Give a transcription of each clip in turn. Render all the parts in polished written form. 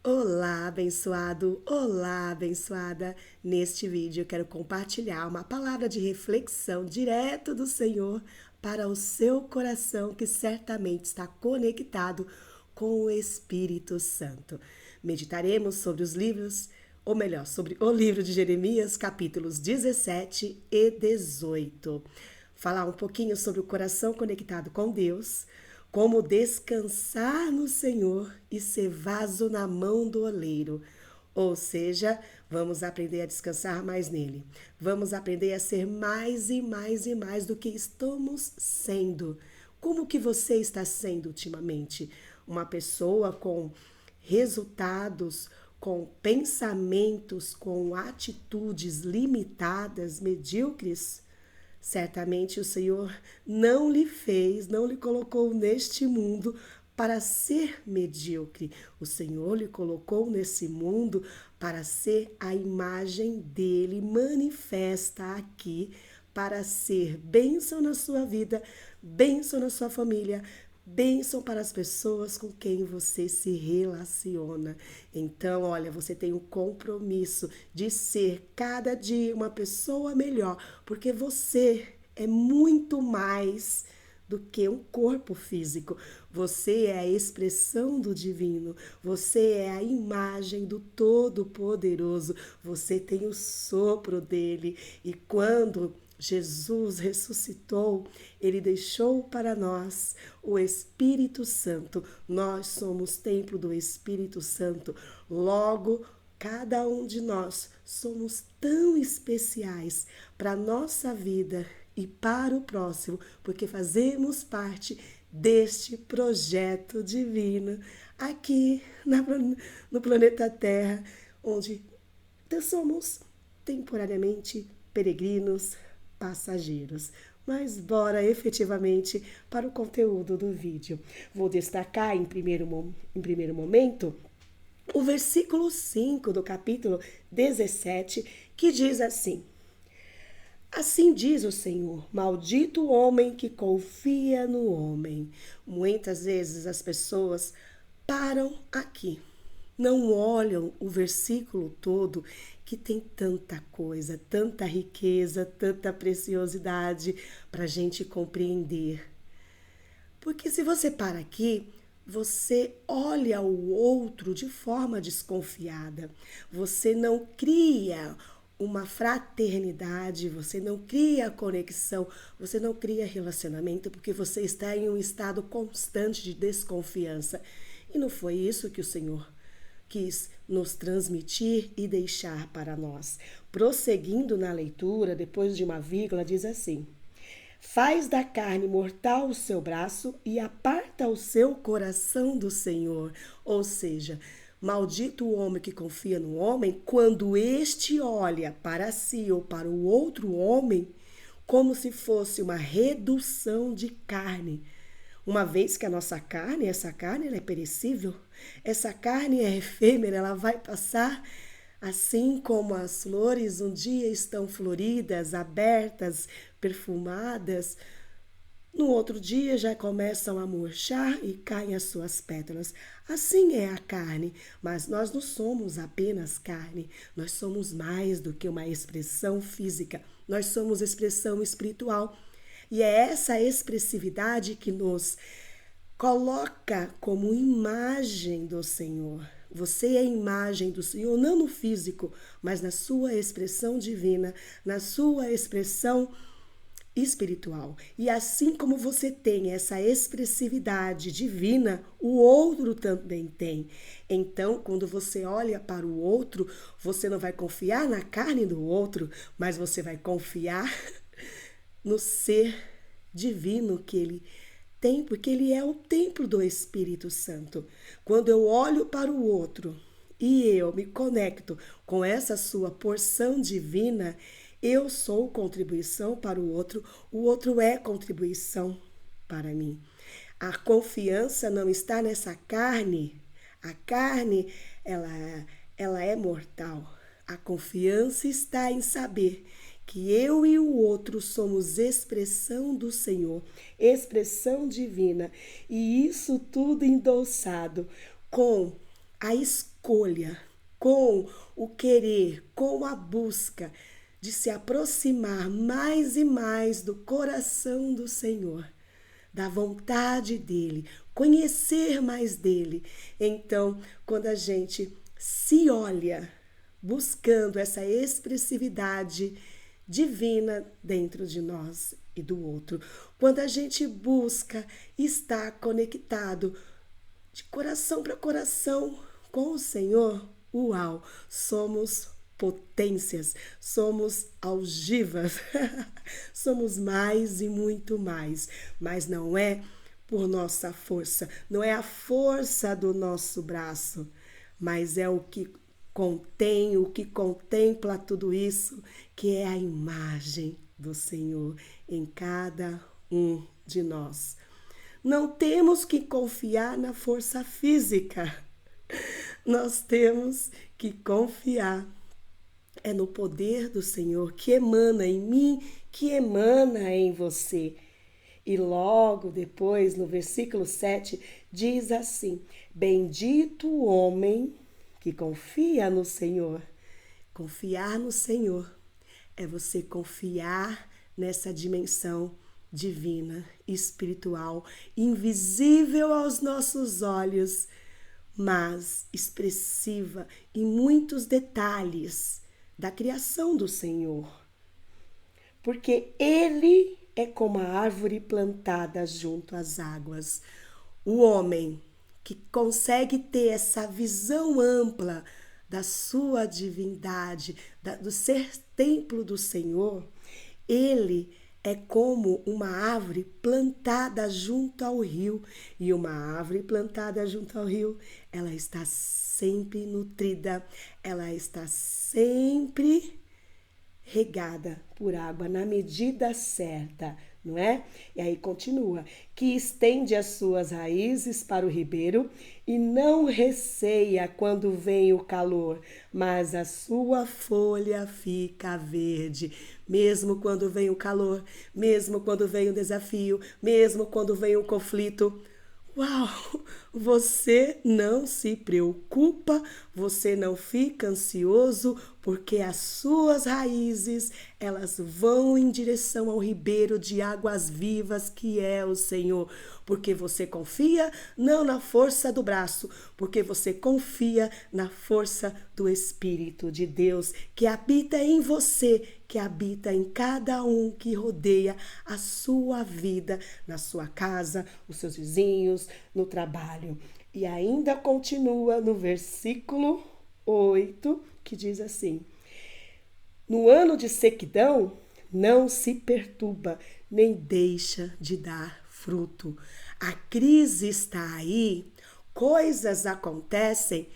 Olá, abençoado! Olá, abençoada! Neste vídeo eu quero compartilhar uma palavra de reflexão direto do Senhor para o seu coração que certamente está conectado com o Espírito Santo. Meditaremos sobre os livros, ou melhor, sobre o livro de Jeremias, capítulos 17 e 18. Falar um pouquinho sobre o coração conectado com Deus, como descansar no Senhor e ser vaso na mão do oleiro. Ou seja, vamos aprender a descansar mais nele. Vamos aprender a ser mais e mais e mais do que estamos sendo. Como que você está sendo ultimamente? Uma pessoa com resultados, com pensamentos, com atitudes limitadas, medíocres? Certamente o Senhor não lhe fez, não lhe colocou neste mundo para ser medíocre. O Senhor lhe colocou nesse mundo para ser a imagem dele manifesta aqui, para ser bênção na sua vida, bênção na sua família, bênção para as pessoas com quem você se relaciona. Então, olha, você tem o compromisso de ser cada dia uma pessoa melhor, porque você é muito mais do que um corpo físico. Você é a expressão do divino, você é a imagem do Todo-Poderoso, você tem o sopro dele. E quando Jesus ressuscitou, ele deixou para nós o Espírito Santo. Nós somos templo do Espírito Santo. Logo, cada um de nós somos tão especiais para a nossa vida e para o próximo, porque fazemos parte deste projeto divino aqui no planeta Terra, onde somos temporariamente peregrinos, passageiros. Mas bora efetivamente para o conteúdo do vídeo. Vou destacar em primeiro momento o versículo 5 do capítulo 17, que diz assim: Assim diz o Senhor, maldito o homem que confia no homem. Muitas vezes as pessoas param aqui, não olham o versículo todo, que tem tanta coisa, tanta riqueza, tanta preciosidade para a gente compreender. Porque se você para aqui, você olha o outro de forma desconfiada. Você não cria uma fraternidade, você não cria conexão, você não cria relacionamento, porque você está em um estado constante de desconfiança. E não foi isso que o Senhor quis nos transmitir e deixar para nós. Prosseguindo na leitura, depois de uma vírgula, diz assim: Faz da carne mortal o seu braço e aparta o seu coração do Senhor. Ou seja, maldito o homem que confia no homem, quando este olha para si ou para o outro homem, como se fosse uma redução de carne. Uma vez que a nossa carne, essa carne ela é perecível, essa carne é efêmera, ela vai passar. Assim como as flores um dia estão floridas, abertas, perfumadas, no outro dia já começam a murchar e caem as suas pétalas. Assim é a carne, mas nós não somos apenas carne, nós somos mais do que uma expressão física, nós somos expressão espiritual. E é essa expressividade que nos coloca como imagem do Senhor. Você é a imagem do Senhor, não no físico, mas na sua expressão divina, na sua expressão espiritual. E assim como você tem essa expressividade divina, o outro também tem. Então, quando você olha para o outro, você não vai confiar na carne do outro, mas você vai confiar no ser divino que ele tem, porque ele é o templo do Espírito Santo. Quando eu olho para o outro e eu me conecto com essa sua porção divina, eu sou contribuição para o outro é contribuição para mim. A confiança não está nessa carne. A carne, ela é mortal. A confiança está em saber que eu e o outro somos expressão do Senhor, expressão divina, e isso tudo endossado com a escolha, com o querer, com a busca de se aproximar mais e mais do coração do Senhor, da vontade dele, conhecer mais dele. Então, quando a gente se olha buscando essa expressividade divina dentro de nós e do outro, quando a gente busca estar conectado de coração para coração com o Senhor, uau, somos potências, somos algivas, somos mais e muito mais, mas não é por nossa força, não é a força do nosso braço, mas é o que contém, o que contempla tudo isso, que é a imagem do Senhor em cada um de nós. Não temos que confiar na força física. Nós temos que confiar no poder do Senhor que emana em mim, que emana em você. E logo depois, no versículo 7, diz assim: bendito o homem que confia no Senhor. Confiar no Senhor é você confiar nessa dimensão divina, espiritual, invisível aos nossos olhos, mas expressiva em muitos detalhes da criação do Senhor. Porque Ele é como a árvore plantada junto às águas. O homem que consegue ter essa visão ampla da sua divindade, do ser templo do Senhor, ele é como uma árvore plantada junto ao rio. E uma árvore plantada junto ao rio, ela está sempre nutrida, ela está sempre regada por água na medida certa, não é? E aí continua, que estende as suas raízes para o ribeiro e não receia quando vem o calor, mas a sua folha fica verde, mesmo quando vem o calor, mesmo quando vem o desafio, mesmo quando vem o conflito. Uau! Você não se preocupa, você não fica ansioso, porque as suas raízes, elas vão em direção ao ribeiro de águas vivas que é o Senhor. Porque você confia não na força do braço, porque você confia na força do Espírito de Deus que habita em você, que habita em cada um que rodeia a sua vida, na sua casa, os seus vizinhos, no trabalho. E ainda continua no versículo 8, que diz assim: no ano de sequidão, não se perturba, nem deixa de dar fruto. A crise está aí, coisas acontecem,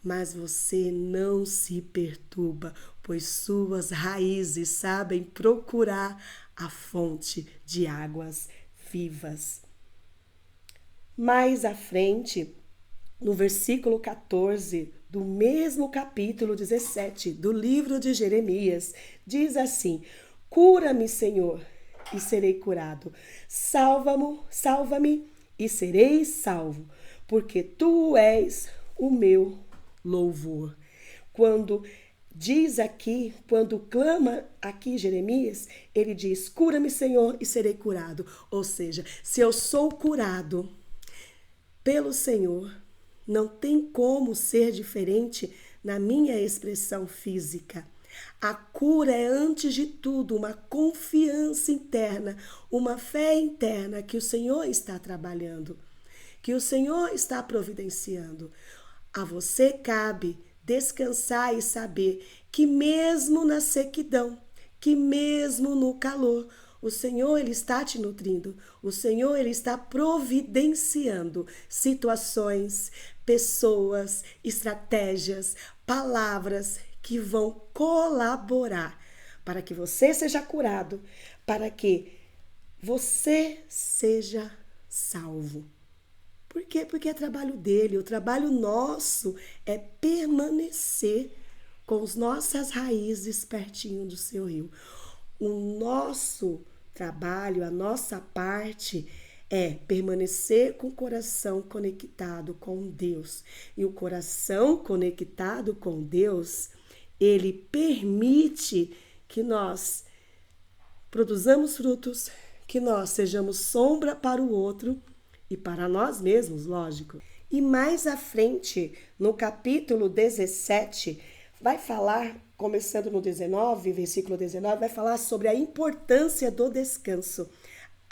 mas você não se perturba, pois suas raízes sabem procurar a fonte de águas vivas. Mais à frente, no versículo 14 do mesmo capítulo 17 do livro de Jeremias, diz assim: cura-me, Senhor, e serei curado. Salva-me e serei salvo, porque tu és o meu louvor. Quando diz aqui, quando clama aqui Jeremias, ele diz: cura-me, Senhor, e serei curado. Ou seja, se eu sou curado pelo Senhor, não tem como ser diferente na minha expressão física. A cura é, antes de tudo, uma confiança interna, uma fé interna que o Senhor está trabalhando, que o Senhor está providenciando. A você cabe descansar e saber que mesmo na sequidão, que mesmo no calor, o Senhor, Ele está te nutrindo. O Senhor, Ele está providenciando situações, pessoas, estratégias, palavras que vão colaborar para que você seja curado, para que você seja salvo. Por quê? Porque é trabalho dele. O trabalho nosso é permanecer com as nossas raízes pertinho do seu rio. O nosso trabalho, a nossa parte É permanecer com o coração conectado com Deus. E o coração conectado com Deus, ele permite que nós produzamos frutos, que nós sejamos sombra para o outro e para nós mesmos, lógico. E mais à frente, no capítulo 17, vai falar, começando no 19, versículo 19, vai falar sobre a importância do descanso.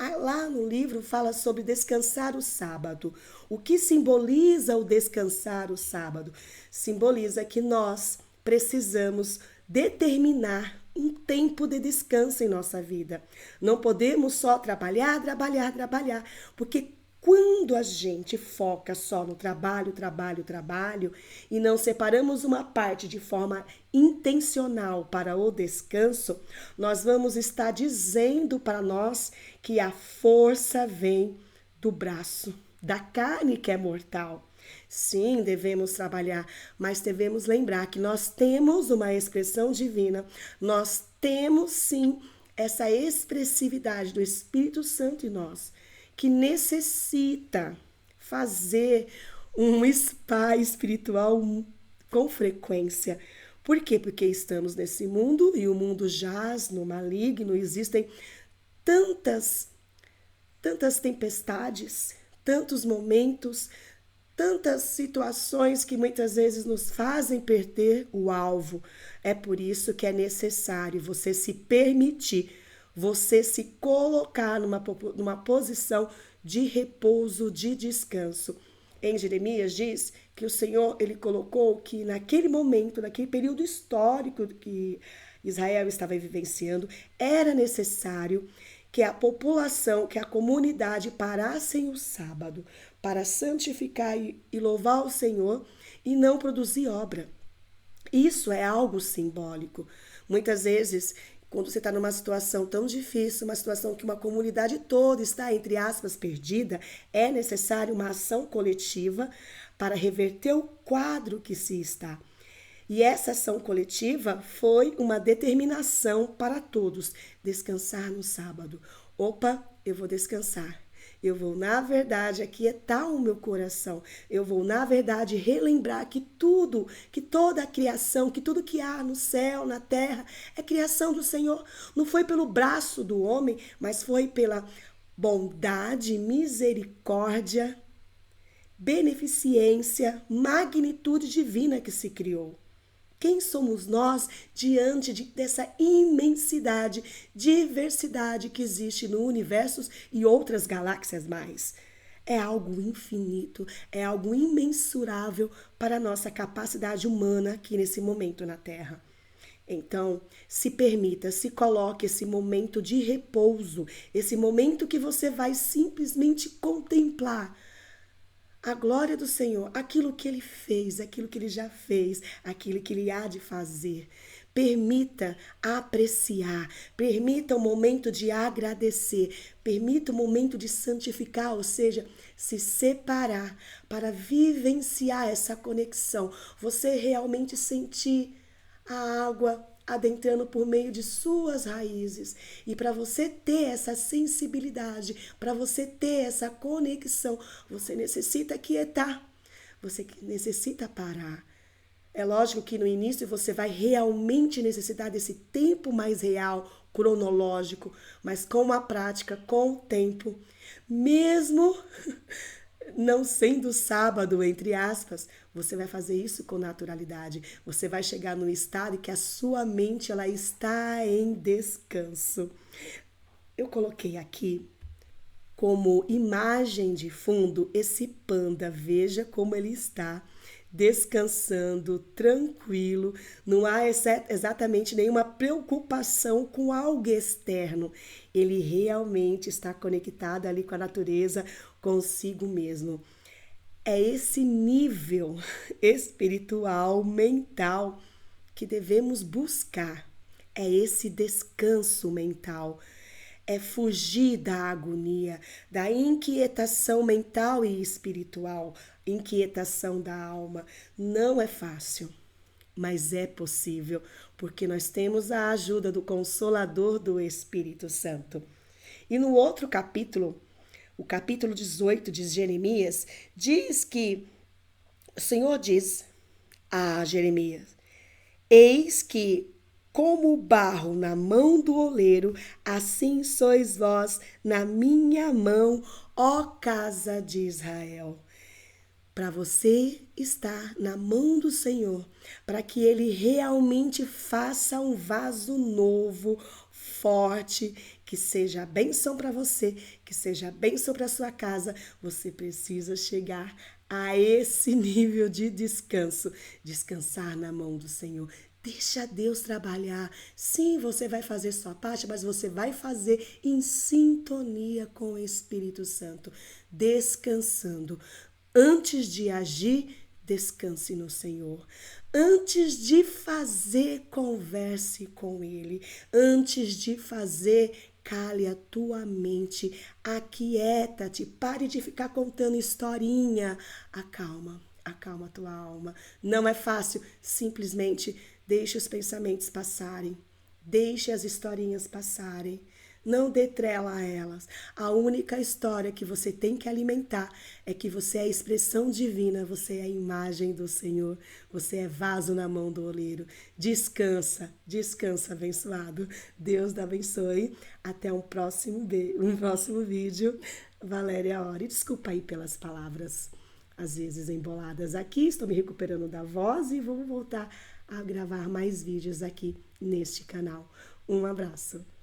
Lá no livro fala sobre descansar o sábado. O que simboliza o descansar o sábado? Simboliza que nós precisamos determinar um tempo de descanso em nossa vida. Não podemos só trabalhar, porque quando a gente foca só no trabalho e não separamos uma parte de forma intencional para o descanso, nós vamos estar dizendo para nós que a força vem do braço, da carne que é mortal. Sim, devemos trabalhar, mas devemos lembrar que nós temos uma expressão divina, nós temos sim essa expressividade do Espírito Santo em nós, que necessita fazer um spa espiritual com frequência. Por quê? Porque estamos nesse mundo e o mundo jaz no maligno, existem tantas tempestades, tantos momentos, tantas situações que muitas vezes nos fazem perder o alvo. É por isso que é necessário você se permitir, você se colocar numa posição de repouso, de descanso. Em Jeremias diz que o Senhor, ele colocou que naquele momento, naquele período histórico que Israel estava vivenciando, era necessário que a população, que a comunidade parassem o sábado para santificar e louvar o Senhor e não produzir obra. Isso é algo simbólico. Muitas vezes, quando você está numa situação tão difícil, uma situação que uma comunidade toda está, entre aspas, perdida, é necessário uma ação coletiva para reverter o quadro que se está. E essa ação coletiva foi uma determinação para todos, descansar no sábado. Opa, eu vou descansar. Eu vou, na verdade, aquietar o meu coração. Eu vou, na verdade, relembrar que tudo, que toda a criação, que tudo que há no céu, na terra, é criação do Senhor. Não foi pelo braço do homem, mas foi pela bondade, misericórdia, beneficência, magnitude divina que se criou. Quem somos nós diante dessa imensidade, diversidade que existe no universo e outras galáxias mais? É algo infinito, é algo imensurável para a nossa capacidade humana aqui nesse momento na Terra. Então, se permita, se coloque esse momento de repouso, esse momento que você vai simplesmente contemplar a glória do Senhor, aquilo que Ele fez, aquilo que Ele já fez, aquilo que Ele há de fazer. Permita apreciar, permita o momento de agradecer, permita o momento de santificar, ou seja, se separar para vivenciar essa conexão. Você realmente sentir a água adentrando por meio de suas raízes. E para você ter essa sensibilidade, para você ter essa conexão, você necessita quietar, você necessita parar. É lógico que no início você vai realmente necessitar desse tempo mais real, cronológico, mas com a prática, com o tempo, mesmo não sendo sábado, entre aspas, você vai fazer isso com naturalidade. Você vai chegar num estado em que a sua mente ela está em descanso. Eu coloquei aqui como imagem de fundo esse panda. Veja como ele está descansando, tranquilo, não há exatamente nenhuma preocupação com algo externo. Ele realmente está conectado ali com a natureza, consigo mesmo. É esse nível espiritual, mental que devemos buscar. É esse descanso mental. É fugir da agonia, da inquietação mental e espiritual, inquietação da alma. Não é fácil, mas é possível, porque nós temos a ajuda do Consolador do Espírito Santo. E no outro capítulo, o capítulo 18 de Jeremias, diz que o Senhor diz a Jeremias: eis que, como o barro na mão do oleiro, assim sois vós na minha mão, ó casa de Israel. Para você estar na mão do Senhor, para que Ele realmente faça um vaso novo, forte, que seja bênção para você, que seja bênção para sua casa, você precisa chegar a esse nível de descanso, descansar na mão do Senhor. Deixa Deus trabalhar. Sim, você vai fazer sua parte, mas você vai fazer em sintonia com o Espírito Santo, descansando. Antes de agir, descanse no Senhor. Antes de fazer, converse com Ele. Antes de fazer, cale a tua mente. Aquieta-te. Pare de ficar contando historinha. Acalma. Acalma a tua alma. Não é fácil. Simplesmente deixe os pensamentos passarem. Deixe as historinhas passarem. Não dê trela a elas. A única história que você tem que alimentar é que você é a expressão divina, você é a imagem do Senhor, você é vaso na mão do oleiro. Descansa, descansa, abençoado. Deus te abençoe. Até um próximo vídeo. Valéria Ora. E desculpa aí pelas palavras, às vezes emboladas aqui. Estou me recuperando da voz e vou voltar a gravar mais vídeos aqui neste canal. Um abraço.